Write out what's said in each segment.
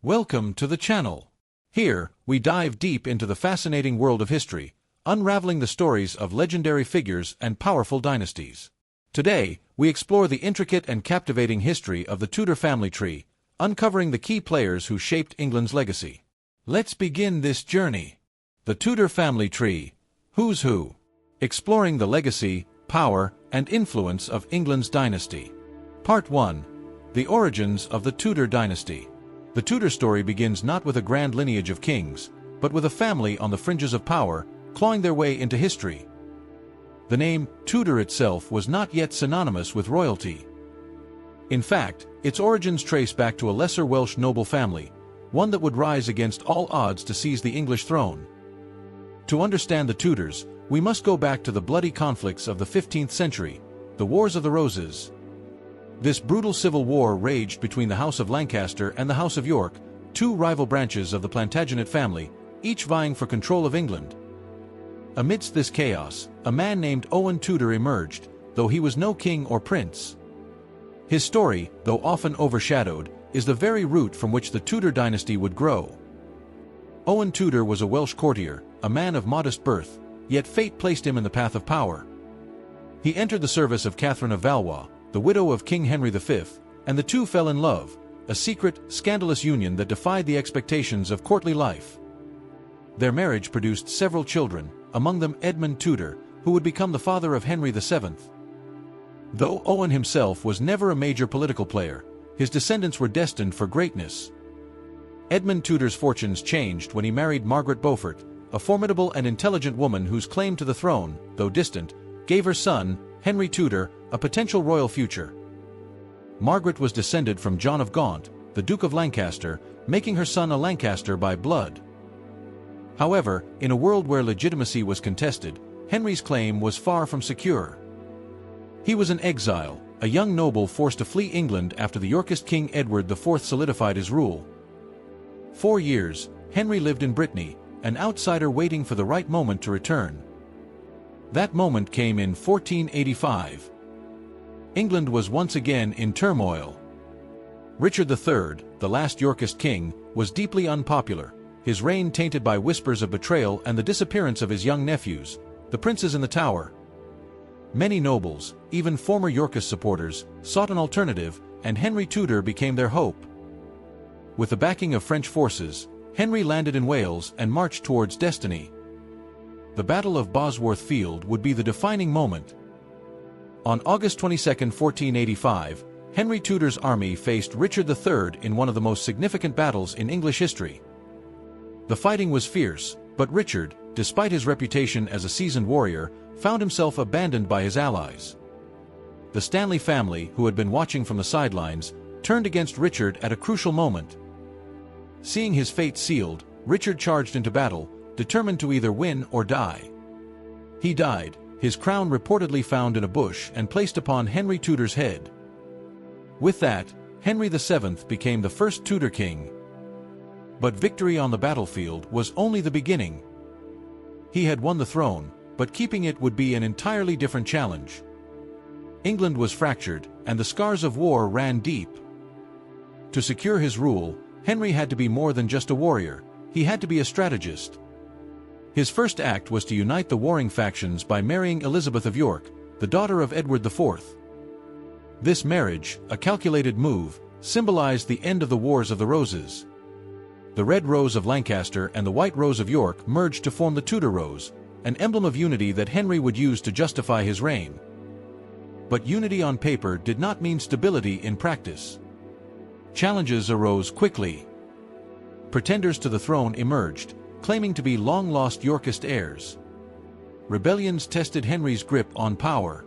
Welcome to the channel. Here, we dive deep into the fascinating world of history, unraveling the stories of legendary figures and powerful dynasties. Today, we explore the intricate and captivating history of the Tudor family tree, uncovering the key players who shaped England's legacy. Let's begin this journey. The Tudor family tree. Who's who? Exploring the legacy, power, and influence of England's dynasty. Part 1. The origins of the Tudor dynasty. The Tudor story begins not with a grand lineage of kings, but with a family on the fringes of power, clawing their way into history. The name Tudor itself was not yet synonymous with royalty. In fact, its origins trace back to a lesser Welsh noble family, one that would rise against all odds to seize the English throne. To understand the Tudors, we must go back to the bloody conflicts of the 15th century, the Wars of the Roses. This brutal civil war raged between the House of Lancaster and the House of York, two rival branches of the Plantagenet family, each vying for control of England. Amidst this chaos, a man named Owen Tudor emerged, though he was no king or prince. His story, though often overshadowed, is the very root from which the Tudor dynasty would grow. Owen Tudor was a Welsh courtier, a man of modest birth, yet fate placed him in the path of power. He entered the service of Catherine of Valois, the widow of King Henry V, and the two fell in love, a secret, scandalous union that defied the expectations of courtly life. Their marriage produced several children, among them Edmund Tudor, who would become the father of Henry VII. Though Owen himself was never a major political player, his descendants were destined for greatness. Edmund Tudor's fortunes changed when he married Margaret Beaufort, a formidable and intelligent woman whose claim to the throne, though distant, gave her son, Henry Tudor, a potential royal future. Margaret was descended from John of Gaunt, the Duke of Lancaster, making her son a Lancaster by blood. However, in a world where legitimacy was contested, Henry's claim was far from secure. He was an exile, a young noble forced to flee England after the Yorkist King Edward IV solidified his rule. 4 years, Henry lived in Brittany, an outsider waiting for the right moment to return. That moment came in 1485. England was once again in turmoil. Richard III, the last Yorkist king, was deeply unpopular, his reign tainted by whispers of betrayal and the disappearance of his young nephews, the princes in the Tower. Many nobles, even former Yorkist supporters, sought an alternative, and Henry Tudor became their hope. With the backing of French forces, Henry landed in Wales and marched towards destiny. The Battle of Bosworth Field would be the defining moment. On August 22, 1485, Henry Tudor's army faced Richard III in one of the most significant battles in English history. The fighting was fierce, but Richard, despite his reputation as a seasoned warrior, found himself abandoned by his allies. The Stanley family, who had been watching from the sidelines, turned against Richard at a crucial moment. Seeing his fate sealed, Richard charged into battle, determined to either win or die. He died, his crown reportedly found in a bush and placed upon Henry Tudor's head. With that, Henry VII became the first Tudor king. But victory on the battlefield was only the beginning. He had won the throne, but keeping it would be an entirely different challenge. England was fractured, and the scars of war ran deep. To secure his rule, Henry had to be more than just a warrior, he had to be a strategist. His first act was to unite the warring factions by marrying Elizabeth of York, the daughter of Edward IV. This marriage, a calculated move, symbolized the end of the Wars of the Roses. The Red Rose of Lancaster and the White Rose of York merged to form the Tudor Rose, an emblem of unity that Henry would use to justify his reign. But unity on paper did not mean stability in practice. Challenges arose quickly. Pretenders to the throne emerged, claiming to be long-lost Yorkist heirs. Rebellions tested Henry's grip on power.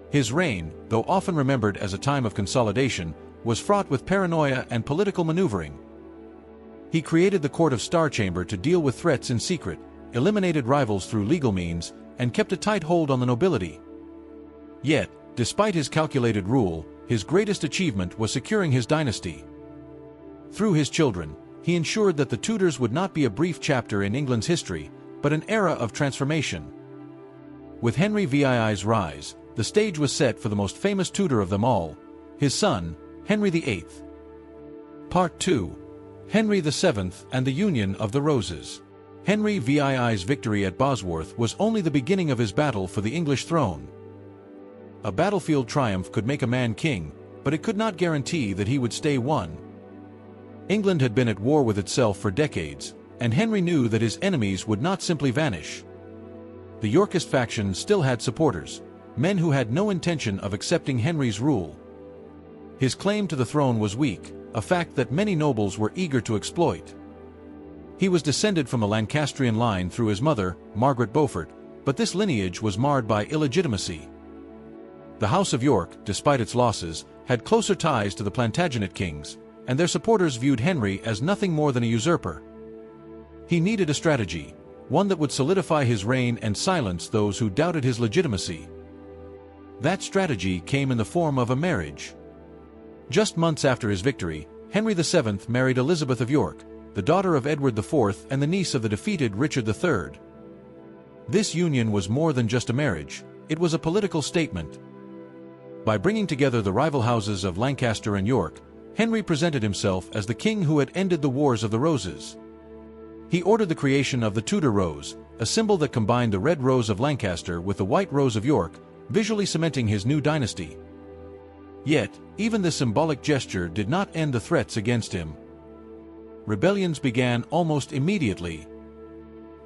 His reign, though often remembered as a time of consolidation, was fraught with paranoia and political maneuvering. He created the Court of Star Chamber to deal with threats in secret, eliminated rivals through legal means, and kept a tight hold on the nobility. Yet, despite his calculated rule, his greatest achievement was securing his dynasty. Through his children, he ensured that the Tudors would not be a brief chapter in England's history, but an era of transformation. With Henry VII's rise, the stage was set for the most famous Tudor of them all, his son, Henry VIII. Part 2. Henry VII and the Union of the Roses. Henry VII's victory at Bosworth was only the beginning of his battle for the English throne. A battlefield triumph could make a man king, but it could not guarantee that he would stay one. England had been at war with itself for decades, and Henry knew that his enemies would not simply vanish. The Yorkist faction still had supporters, men who had no intention of accepting Henry's rule. His claim to the throne was weak, a fact that many nobles were eager to exploit. He was descended from a Lancastrian line through his mother, Margaret Beaufort, but this lineage was marred by illegitimacy. The House of York, despite its losses, had closer ties to the Plantagenet kings, and their supporters viewed Henry as nothing more than a usurper. He needed a strategy, one that would solidify his reign and silence those who doubted his legitimacy. That strategy came in the form of a marriage. Just months after his victory, Henry VII married Elizabeth of York, the daughter of Edward IV and the niece of the defeated Richard III. This union was more than just a marriage, it was a political statement. By bringing together the rival houses of Lancaster and York, Henry presented himself as the king who had ended the Wars of the Roses. He ordered the creation of the Tudor rose, a symbol that combined the red rose of Lancaster with the white rose of York, visually cementing his new dynasty. Yet, even this symbolic gesture did not end the threats against him. Rebellions began almost immediately.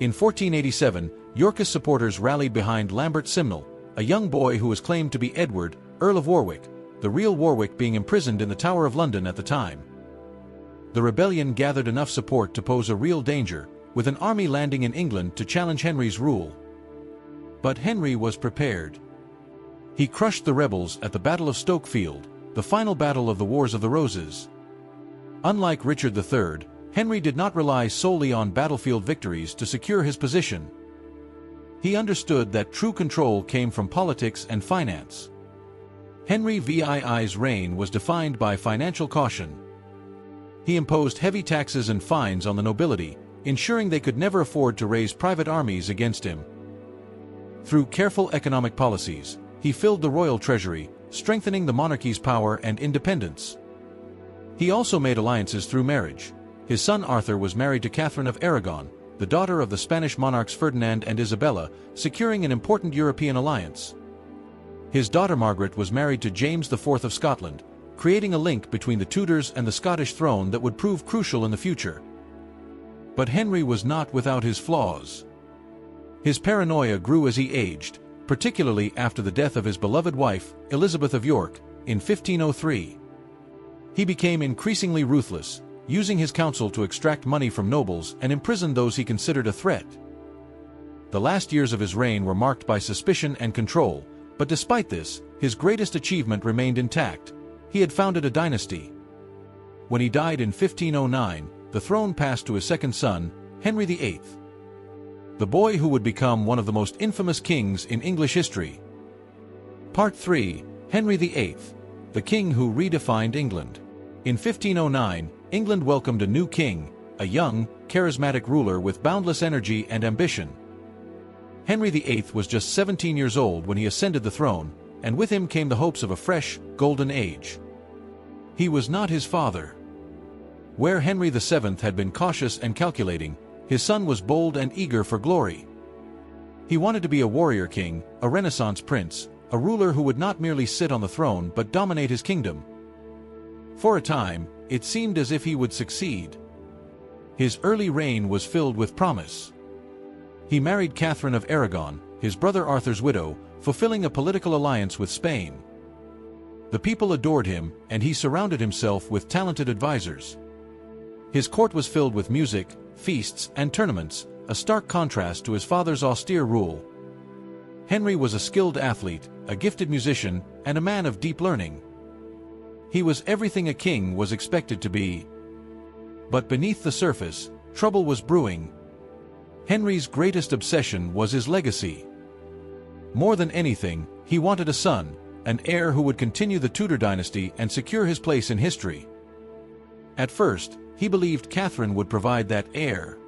In 1487, Yorkist supporters rallied behind Lambert Simnel, a young boy who was claimed to be Edward, Earl of Warwick, the real Warwick being imprisoned in the Tower of London at the time. The rebellion gathered enough support to pose a real danger, with an army landing in England to challenge Henry's rule. But Henry was prepared. He crushed the rebels at the Battle of Stokefield, the final battle of the Wars of the Roses. Unlike Richard III, Henry did not rely solely on battlefield victories to secure his position. He understood that true control came from politics and finance. Henry VII's reign was defined by financial caution. He imposed heavy taxes and fines on the nobility, ensuring they could never afford to raise private armies against him. Through careful economic policies, he filled the royal treasury, strengthening the monarchy's power and independence. He also made alliances through marriage. His son Arthur was married to Catherine of Aragon, the daughter of the Spanish monarchs Ferdinand and Isabella, securing an important European alliance. His daughter Margaret was married to James IV of Scotland, creating a link between the Tudors and the Scottish throne that would prove crucial in the future. But Henry was not without his flaws. His paranoia grew as he aged, particularly after the death of his beloved wife, Elizabeth of York, in 1503. He became increasingly ruthless, using his council to extract money from nobles and imprison those he considered a threat. The last years of his reign were marked by suspicion and control, but despite this, his greatest achievement remained intact. He had founded a dynasty. When he died in 1509, the throne passed to his second son, Henry VIII. The boy who would become one of the most infamous kings in English history. Part 3. Henry VIII, the king who redefined England. In 1509, England welcomed a new king, a young, charismatic ruler with boundless energy and ambition. Henry VIII was just 17 years old when he ascended the throne, and with him came the hopes of a fresh, golden age. He was not his father. Where Henry VII had been cautious and calculating, his son was bold and eager for glory. He wanted to be a warrior king, a Renaissance prince, a ruler who would not merely sit on the throne but dominate his kingdom. For a time, it seemed as if he would succeed. His early reign was filled with promise. He married Catherine of Aragon, his brother Arthur's widow, fulfilling a political alliance with Spain. The people adored him, and he surrounded himself with talented advisors. His court was filled with music, feasts, and tournaments, a stark contrast to his father's austere rule. Henry was a skilled athlete, a gifted musician, and a man of deep learning. He was everything a king was expected to be. But beneath the surface, trouble was brewing. Henry's greatest obsession was his legacy. More than anything, he wanted a son, an heir who would continue the Tudor dynasty and secure his place in history. At first, he believed Catherine would provide that heir.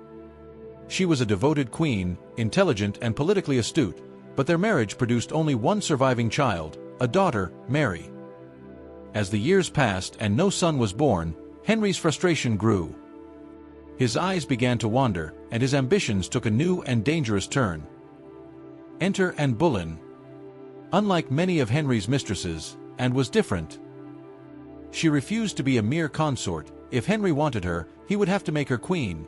She was a devoted queen, intelligent and politically astute, but their marriage produced only one surviving child, a daughter, Mary. As the years passed and no son was born, Henry's frustration grew. His eyes began to wander, and his ambitions took a new and dangerous turn. Enter Anne Boleyn. Unlike many of Henry's mistresses, Anne was different. She refused to be a mere consort. If Henry wanted her, he would have to make her queen.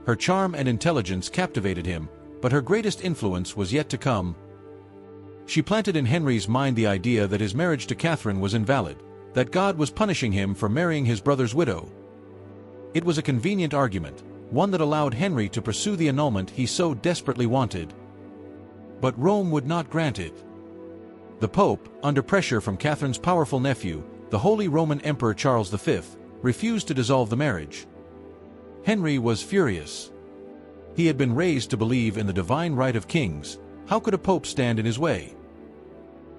Her charm and intelligence captivated him, but her greatest influence was yet to come. She planted in Henry's mind the idea that his marriage to Catherine was invalid, that God was punishing him for marrying his brother's widow. It was a convenient argument, one that allowed Henry to pursue the annulment he so desperately wanted. But Rome would not grant it. The Pope, under pressure from Catherine's powerful nephew, the Holy Roman Emperor Charles V, refused to dissolve the marriage. Henry was furious. He had been raised to believe in the divine right of kings. How could a pope stand in his way?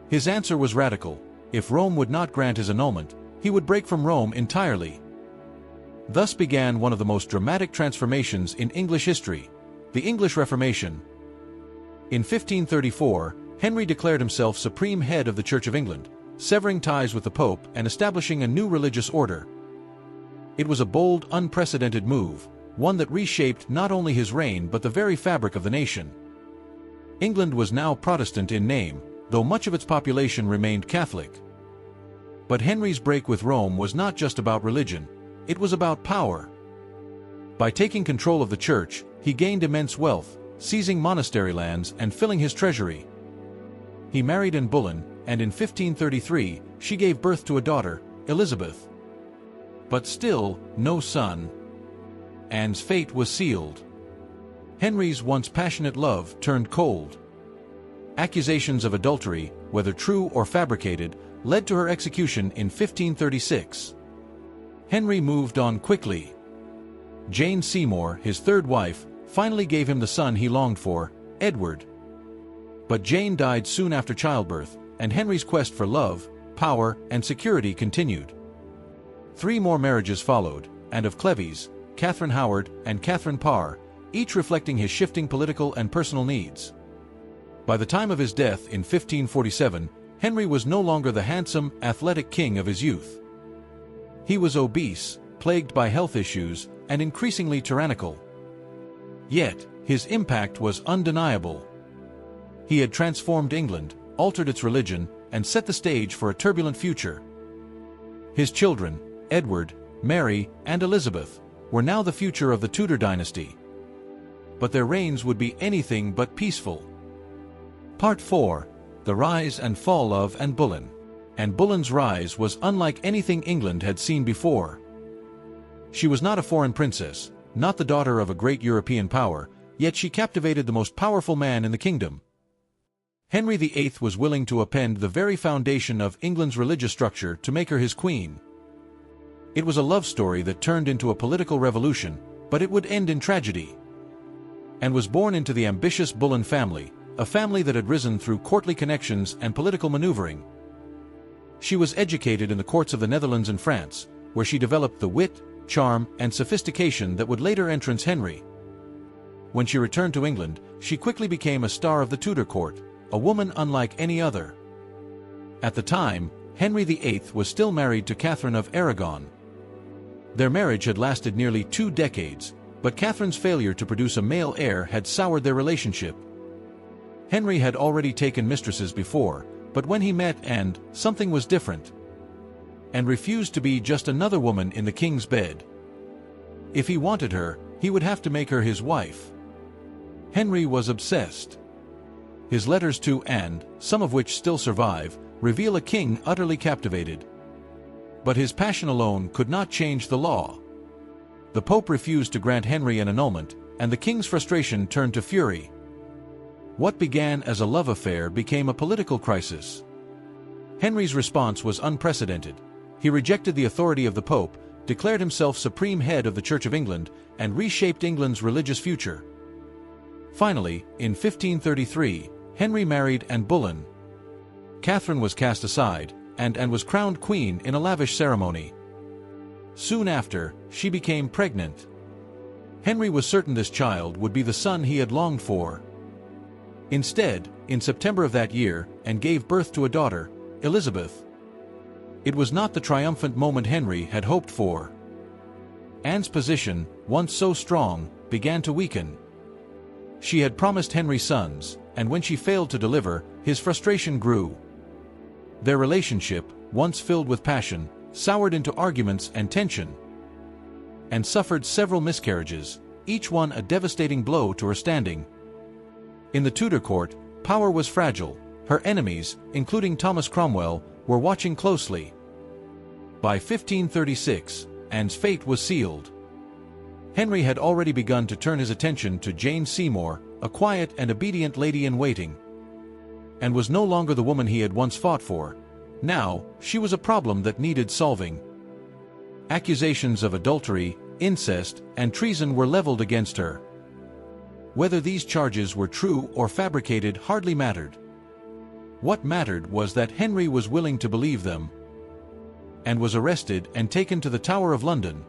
His answer was radical. If Rome would not grant his annulment, he would break from Rome entirely. Thus began one of the most dramatic transformations in English history, the English Reformation. In 1534, Henry declared himself supreme head of the Church of England, severing ties with the Pope and establishing a new religious order. It was a bold, unprecedented move, one that reshaped not only his reign but the very fabric of the nation. England was now Protestant in name, though much of its population remained Catholic. But Henry's break with Rome was not just about religion, it was about power. By taking control of the church, he gained immense wealth, seizing monastery lands and filling his treasury. He married Anne Boleyn, and in 1533, she gave birth to a daughter, Elizabeth. But still, no son. Anne's fate was sealed. Henry's once passionate love turned cold. Accusations of adultery, whether true or fabricated, led to her execution in 1536. Henry moved on quickly. Jane Seymour, his third wife, finally gave him the son he longed for, Edward. But Jane died soon after childbirth, and Henry's quest for love, power, and security continued. 3 more marriages followed, and of Cleves, Catherine Howard, and Catherine Parr, each reflecting his shifting political and personal needs. By the time of his death in 1547, Henry was no longer the handsome, athletic king of his youth. He was obese, plagued by health issues, and increasingly tyrannical. Yet, his impact was undeniable. He had transformed England, altered its religion, and set the stage for a turbulent future. His children, Edward, Mary, and Elizabeth, were now the future of the Tudor Dynasty. But their reigns would be anything but peaceful. Part 4. The Rise and Fall of Anne Boleyn. Anne Boleyn's rise was unlike anything England had seen before. She was not a foreign princess, not the daughter of a great European power, yet she captivated the most powerful man in the kingdom. Henry VIII was willing to upend the very foundation of England's religious structure to make her his queen. It was a love story that turned into a political revolution, but it would end in tragedy. Anne was born into the ambitious Boleyn family, a family that had risen through courtly connections and political maneuvering. She was educated in the courts of the Netherlands and France, where she developed the wit, charm, and sophistication that would later entrance Henry. When she returned to England, she quickly became a star of the Tudor court, a woman unlike any other. At the time, Henry VIII was still married to Catherine of Aragon. Their marriage had lasted nearly 2 decades, but Catherine's failure to produce a male heir had soured their relationship. Henry had already taken mistresses before, but when he met Anne, something was different. Anne refused to be just another woman in the king's bed. If he wanted her, he would have to make her his wife. Henry was obsessed. His letters to Anne, some of which still survive, reveal a king utterly captivated. But his passion alone could not change the law. The Pope refused to grant Henry an annulment, and the king's frustration turned to fury. What began as a love affair became a political crisis. Henry's response was unprecedented. He rejected the authority of the Pope, declared himself supreme head of the Church of England, and reshaped England's religious future. Finally, in 1533, Henry married Anne Boleyn. Catherine was cast aside, and Anne was crowned queen in a lavish ceremony. Soon after, she became pregnant. Henry was certain this child would be the son he had longed for. Instead, in September of that year, Anne gave birth to a daughter, Elizabeth. It was not the triumphant moment Henry had hoped for. Anne's position, once so strong, began to weaken. She had promised Henry sons, and when she failed to deliver, his frustration grew. Their relationship, once filled with passion, soured into arguments and tension, and suffered several miscarriages, each one a devastating blow to her standing. In the Tudor court, power was fragile. Her enemies, including Thomas Cromwell, were watching closely. By 1536, Anne's fate was sealed. Henry had already begun to turn his attention to Jane Seymour, a quiet and obedient lady-in-waiting, and was no longer the woman he had once fought for. Now, she was a problem that needed solving. Accusations of adultery, incest, and treason were leveled against her. Whether these charges were true or fabricated hardly mattered. What mattered was that Henry was willing to believe them, and was arrested and taken to the Tower of London.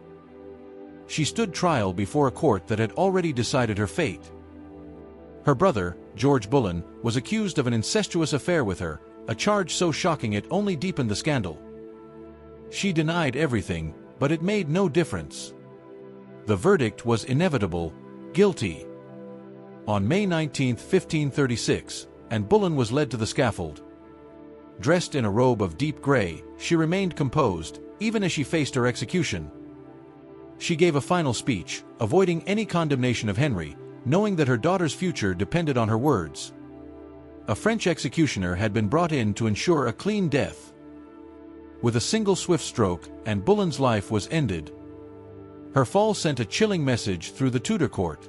She stood trial before a court that had already decided her fate. Her brother, George Boleyn, was accused of an incestuous affair with her, a charge so shocking it only deepened the scandal. She denied everything, but it made no difference. The verdict was inevitable: guilty. On May 19, 1536, and Boleyn was led to the scaffold. Dressed in a robe of deep gray, she remained composed, even as she faced her execution. She gave a final speech, avoiding any condemnation of Henry, knowing that her daughter's future depended on her words. A French executioner had been brought in to ensure a clean death. With a single swift stroke, and Boleyn's life was ended. Her fall sent a chilling message through the Tudor court.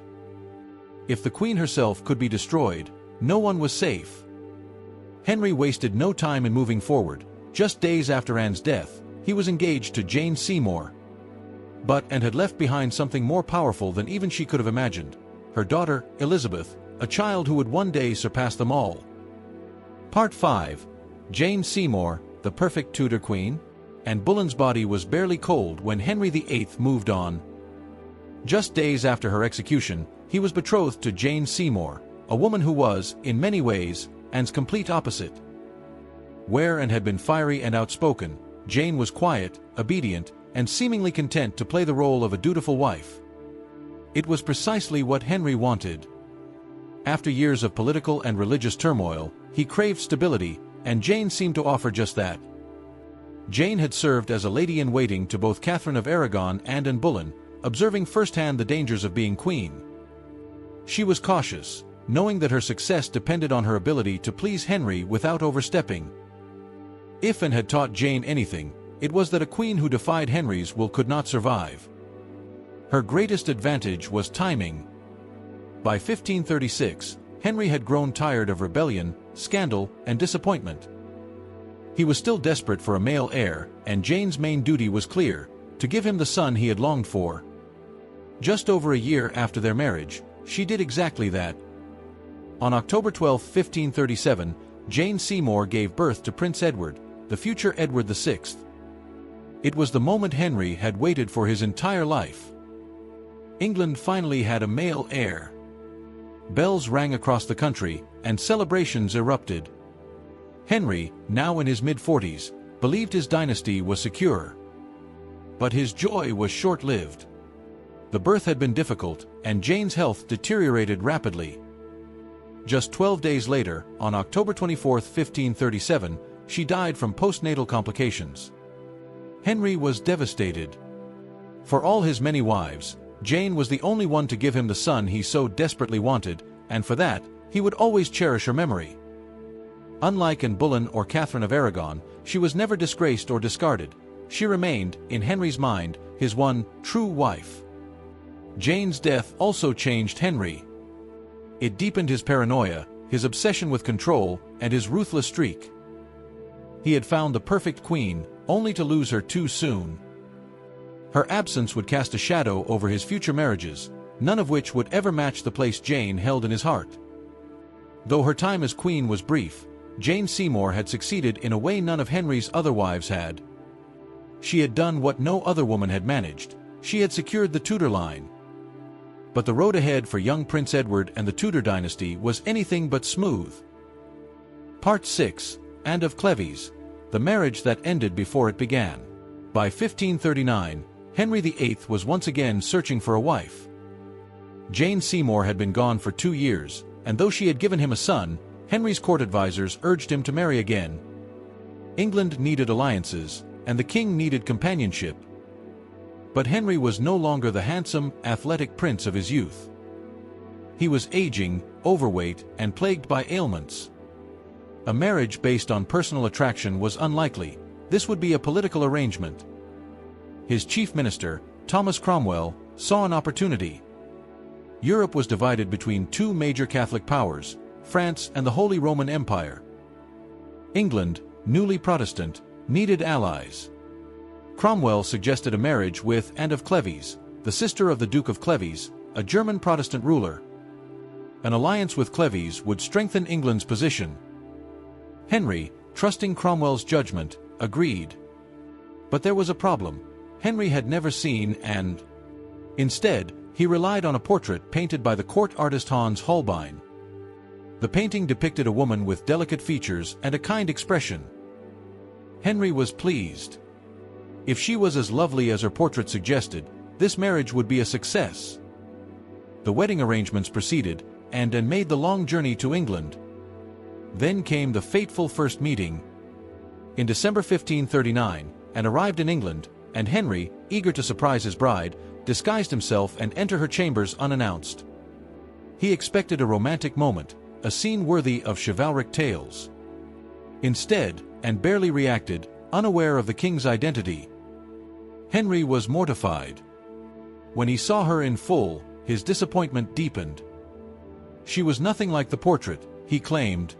If the Queen herself could be destroyed, no one was safe. Henry wasted no time in moving forward. Just days after Anne's death, he was engaged to Jane Seymour. And had left behind something more powerful than even she could have imagined: her daughter, Elizabeth, a child who would one day surpass them all. Part 5. Jane Seymour, the perfect Tudor queen? And Boleyn's body was barely cold when Henry VIII moved on. Just days after her execution, he was betrothed to Jane Seymour, a woman who was, in many ways, Anne's complete opposite. Where Anne had been fiery and outspoken, Jane was quiet, obedient, and seemingly content to play the role of a dutiful wife. It was precisely what Henry wanted. After years of political and religious turmoil, he craved stability, and Jane seemed to offer just that. Jane had served as a lady-in-waiting to both Catherine of Aragon and Anne Boleyn, observing firsthand the dangers of being queen. She was cautious, knowing that her success depended on her ability to please Henry without overstepping. If Anne had taught Jane anything, it was that a queen who defied Henry's will could not survive. Her greatest advantage was timing. By 1536, Henry had grown tired of rebellion, scandal, and disappointment. He was still desperate for a male heir, and Jane's main duty was clear: to give him the son he had longed for. Just over a year after their marriage, she did exactly that. On October 12, 1537, Jane Seymour gave birth to Prince Edward, the future Edward VI. It was the moment Henry had waited for his entire life. England finally had a male heir. Bells rang across the country, and celebrations erupted. Henry, now in his mid-40s, believed his dynasty was secure. But his joy was short-lived. The birth had been difficult, and Jane's health deteriorated rapidly. Just 12 days later, on October 24, 1537, she died from postnatal complications. Henry was devastated. For all his many wives, Jane was the only one to give him the son he so desperately wanted, and for that, he would always cherish her memory. Unlike Anne Boleyn or Catherine of Aragon, she was never disgraced or discarded. She remained, in Henry's mind, his one true wife. Jane's death also changed Henry. It deepened his paranoia, his obsession with control, and his ruthless streak. He had found the perfect queen, only to lose her too soon. Her absence would cast a shadow over his future marriages, none of which would ever match the place Jane held in his heart. Though her time as queen was brief, Jane Seymour had succeeded in a way none of Henry's other wives had. She had done what no other woman had managed: she had secured the Tudor line. But the road ahead for young Prince Edward and the Tudor dynasty was anything but smooth. Part 6. And of Cleves, the marriage that ended before it began. By 1539, Henry VIII was once again searching for a wife. Jane Seymour had been gone for 2 years, and though she had given him a son, Henry's court advisors urged him to marry again. England needed alliances, and the king needed companionship. But Henry was no longer the handsome, athletic prince of his youth. He was aging, overweight, and plagued by ailments. A marriage based on personal attraction was unlikely. This would be a political arrangement. His chief minister, Thomas Cromwell, saw an opportunity. Europe was divided between two major Catholic powers, France and the Holy Roman Empire. England, newly Protestant, needed allies. Cromwell suggested a marriage with Anne of Cleves, the sister of the Duke of Cleves, a German Protestant ruler. An alliance with Cleves would strengthen England's position. Henry, trusting Cromwell's judgment, agreed. But there was a problem. Henry had never seen Anne. Instead, he relied on a portrait painted by the court artist Hans Holbein. The painting depicted a woman with delicate features and a kind expression. Henry was pleased. If she was as lovely as her portrait suggested, this marriage would be a success. The wedding arrangements proceeded, and Anne made the long journey to England. Then came the fateful first meeting. In December 1539, Anne arrived in England, and Henry, eager to surprise his bride, disguised himself and entered her chambers unannounced. He expected a romantic moment, a scene worthy of chivalric tales. Instead, Anne barely reacted, unaware of the king's identity. Henry was mortified. When he saw her in full, his disappointment deepened. She was nothing like the portrait, he claimed.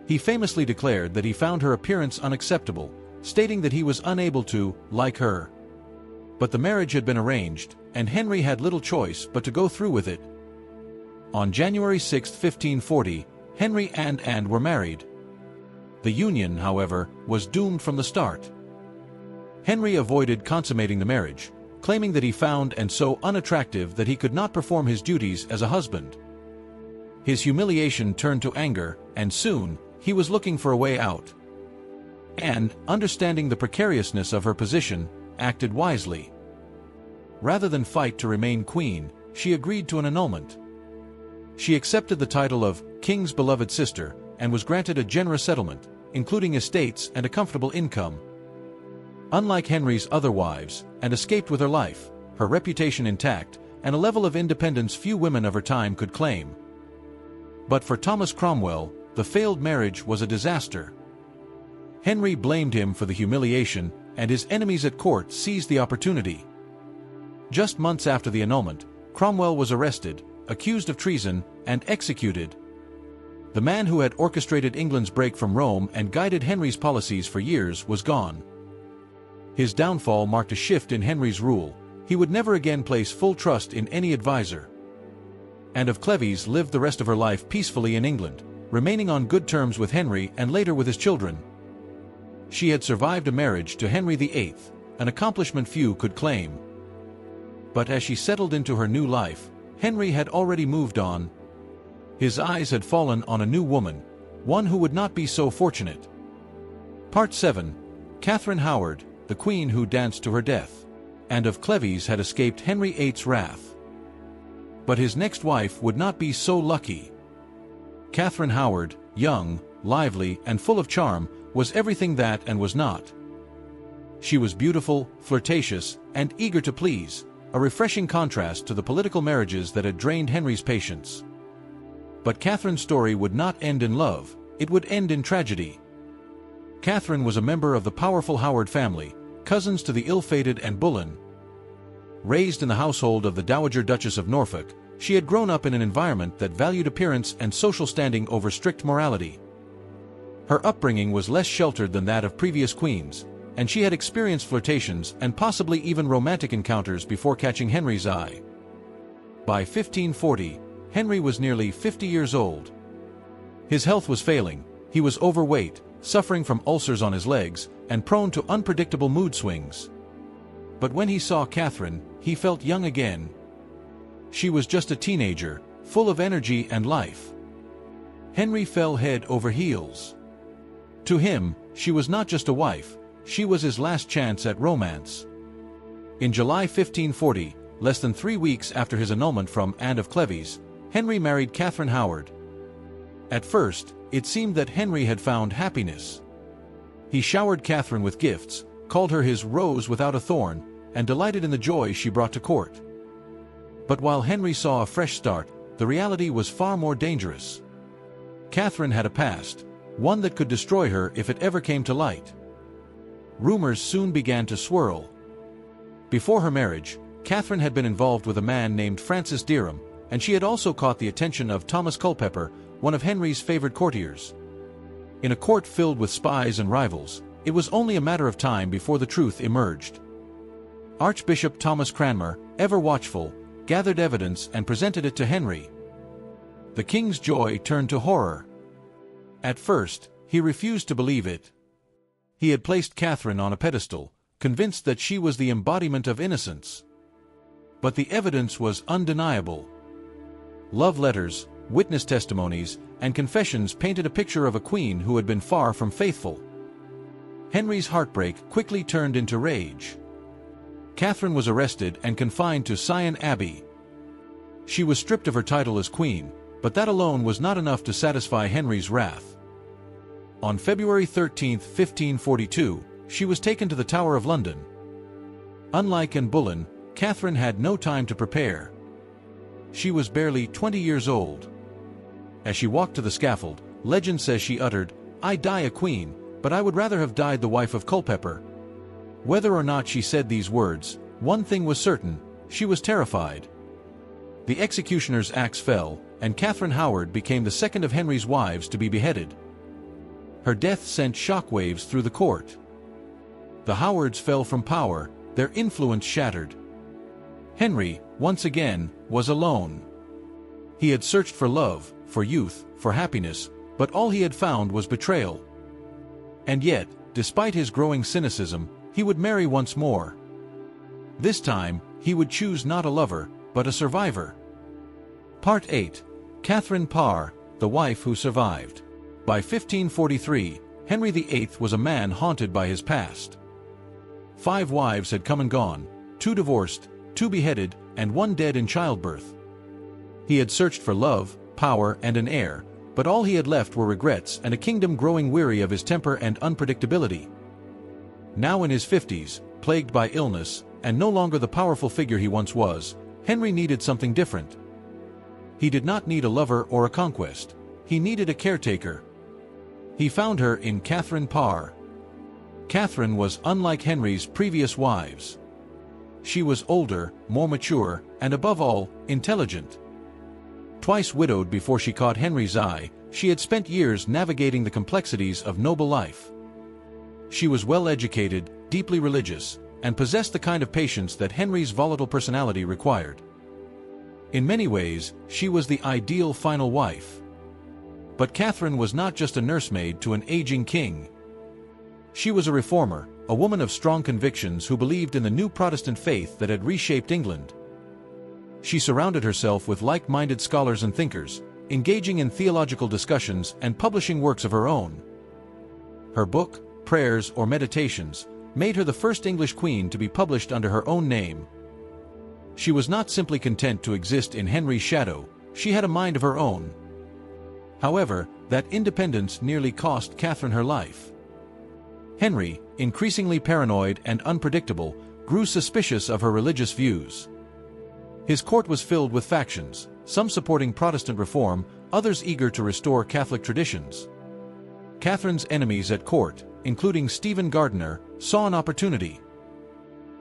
He famously declared that he found her appearance unacceptable, stating that he was unable to like her. But the marriage had been arranged, and Henry had little choice but to go through with it. On January 6, 1540, Henry and Anne were married. The union, however, was doomed from the start. Henry avoided consummating the marriage, claiming that he found Anne so unattractive that he could not perform his duties as a husband. His humiliation turned to anger, and soon, he was looking for a way out. Anne, understanding the precariousness of her position, acted wisely. Rather than fight to remain queen, she agreed to an annulment. She accepted the title of King's beloved sister, and was granted a generous settlement, including estates and a comfortable income. Unlike Henry's other wives, Anne escaped with her life, her reputation intact, and a level of independence few women of her time could claim. But for Thomas Cromwell, the failed marriage was a disaster. Henry blamed him for the humiliation, and his enemies at court seized the opportunity. Just months after the annulment, Cromwell was arrested, accused of treason, and executed. The man who had orchestrated England's break from Rome and guided Henry's policies for years was gone. His downfall marked a shift in Henry's rule. He would never again place full trust in any advisor. Anne of Cleves lived the rest of her life peacefully in England, remaining on good terms with Henry and later with his children. She had survived a marriage to Henry VIII, an accomplishment few could claim. But as she settled into her new life, Henry had already moved on. His eyes had fallen on a new woman, one who would not be so fortunate. Part 7. Catherine Howard, the queen who danced to her death. Anne of Cleves had escaped Henry VIII's wrath. But his next wife would not be so lucky. Catherine Howard, young, lively, and full of charm, was everything that Anne was not. She was beautiful, flirtatious, and eager to please, a refreshing contrast to the political marriages that had drained Henry's patience. But Catherine's story would not end in love, it would end in tragedy. Catherine was a member of the powerful Howard family, cousins to the ill-fated Anne Boleyn. Raised in the household of the Dowager Duchess of Norfolk, she had grown up in an environment that valued appearance and social standing over strict morality. Her upbringing was less sheltered than that of previous queens, and she had experienced flirtations and possibly even romantic encounters before catching Henry's eye. By 1540, Henry was nearly 50 years old. His health was failing, he was overweight, suffering from ulcers on his legs, and prone to unpredictable mood swings. But when he saw Catherine, he felt young again. She was just a teenager, full of energy and life. Henry fell head over heels. To him, she was not just a wife, she was his last chance at romance. In July 1540, less than 3 weeks after his annulment from Anne of Cleves, Henry married Catherine Howard. At first, it seemed that Henry had found happiness. He showered Catherine with gifts, called her his rose without a thorn, and delighted in the joy she brought to court. But while Henry saw a fresh start, the reality was far more dangerous. Catherine had a past, one that could destroy her if it ever came to light. Rumors soon began to swirl. Before her marriage, Catherine had been involved with a man named Francis Derham, and she had also caught the attention of Thomas Culpeper, one of Henry's favored courtiers. In a court filled with spies and rivals, it was only a matter of time before the truth emerged. Archbishop Thomas Cranmer, ever watchful, gathered evidence and presented it to Henry. The king's joy turned to horror. At first, he refused to believe it. He had placed Catherine on a pedestal, convinced that she was the embodiment of innocence. But the evidence was undeniable. Love letters, witness testimonies, and confessions painted a picture of a queen who had been far from faithful. Henry's heartbreak quickly turned into rage. Catherine was arrested and confined to Sion Abbey. She was stripped of her title as queen, but that alone was not enough to satisfy Henry's wrath. On February 13, 1542, she was taken to the Tower of London. Unlike Anne Boleyn, Catherine had no time to prepare. She was barely 20 years old. As she walked to the scaffold, legend says she uttered, "I die a queen, but I would rather have died the wife of Culpeper." Whether or not she said these words, one thing was certain: she was terrified. The executioner's axe fell, and Catherine Howard became the second of Henry's wives to be beheaded. Her death sent shockwaves through the court. The Howards fell from power, their influence shattered. Henry, once again, was alone. He had searched for love, for youth, for happiness, but all he had found was betrayal. And yet, despite his growing cynicism, he would marry once more. This time, he would choose not a lover, but a survivor. Part 8. Catherine Parr, the wife who survived. By 1543, Henry VIII was a man haunted by his past. 5 wives had come and gone, 2 divorced, 2 beheaded, and 1 dead in childbirth. He had searched for love, power, and an heir, but all he had left were regrets and a kingdom growing weary of his temper and unpredictability. Now in his 50s, plagued by illness, and no longer the powerful figure he once was, Henry needed something different. He did not need a lover or a conquest. He needed a caretaker. He found her in Catherine Parr. Catherine was unlike Henry's previous wives. She was older, more mature, and above all, intelligent. Twice widowed before she caught Henry's eye, she had spent years navigating the complexities of noble life. She was well-educated, deeply religious, and possessed the kind of patience that Henry's volatile personality required. In many ways, she was the ideal final wife. But Catherine was not just a nursemaid to an aging king. She was a reformer, a woman of strong convictions who believed in the new Protestant faith that had reshaped England. She surrounded herself with like-minded scholars and thinkers, engaging in theological discussions and publishing works of her own. Her book, Prayers or Meditations, made her the first English queen to be published under her own name. She was not simply content to exist in Henry's shadow, she had a mind of her own. However, that independence nearly cost Catherine her life. Henry, increasingly paranoid and unpredictable, grew suspicious of her religious views. His court was filled with factions, some supporting Protestant reform, others eager to restore Catholic traditions. Catherine's enemies at court, including Stephen Gardiner, saw an opportunity.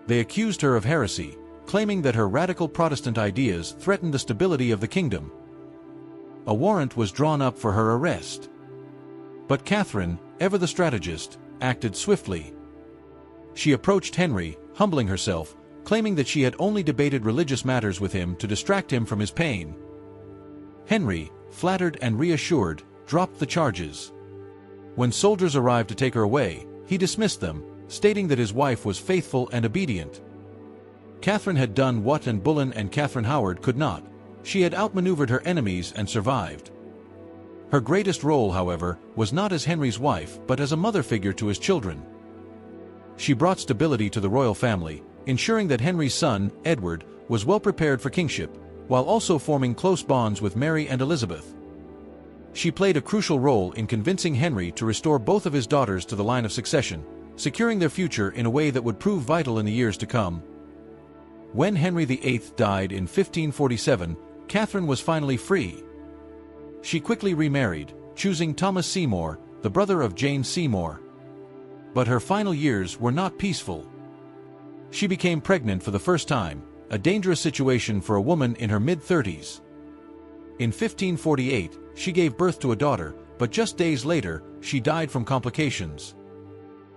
They accused her of heresy, claiming that her radical Protestant ideas threatened the stability of the kingdom. A warrant was drawn up for her arrest. But Catherine, ever the strategist, acted swiftly. She approached Henry, humbling herself, claiming that she had only debated religious matters with him to distract him from his pain. Henry, flattered and reassured, dropped the charges. When soldiers arrived to take her away, he dismissed them, stating that his wife was faithful and obedient. Catherine had done what Anne Boleyn and Catherine Howard could not. She had outmaneuvered her enemies and survived. Her greatest role, however, was not as Henry's wife but as a mother figure to his children. She brought stability to the royal family, ensuring that Henry's son, Edward, was well prepared for kingship, while also forming close bonds with Mary and Elizabeth. She played a crucial role in convincing Henry to restore both of his daughters to the line of succession, securing their future in a way that would prove vital in the years to come. When Henry VIII died in 1547, Catherine was finally free. She quickly remarried, choosing Thomas Seymour, the brother of Jane Seymour. But her final years were not peaceful. She became pregnant for the first time, a dangerous situation for a woman in her mid-30s. In 1548, she gave birth to a daughter, but just days later, she died from complications.